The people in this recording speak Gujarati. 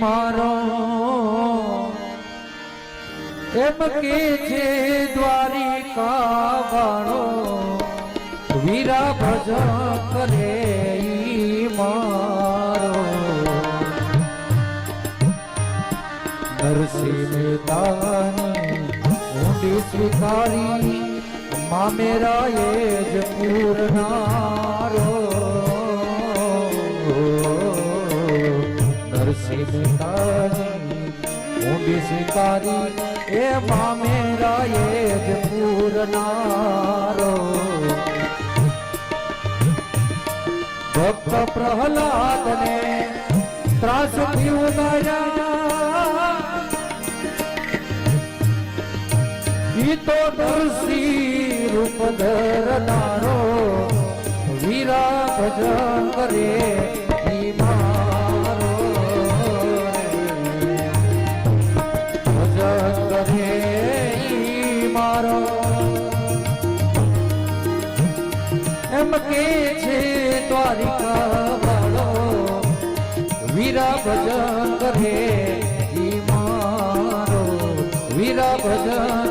મારો એમ કે છે દ્વારિકા વાળો વીરા ભજન કરે ઈ મારો નરસિંહ મહેતાની ઊંડી સ્વીકારી માં મેરા એ જ પૂરનારો નરસિંહ મહેતાની ઊંડી સ્વીકારી એ માં મેરા એ જ પૂરનારો ભક્ત પ્રહલાદ ને ત્રાસ થી ઉદાર્યા ઈ તો નરસિંહ રૂપ ધરનારો વીરા ભજન કરે ઈ મારો ભજન કરે ઈ મારો એમ કે છે દ્વારિકા વાળો વીરા ભજન કરે ઈ મારો વીરા ભજન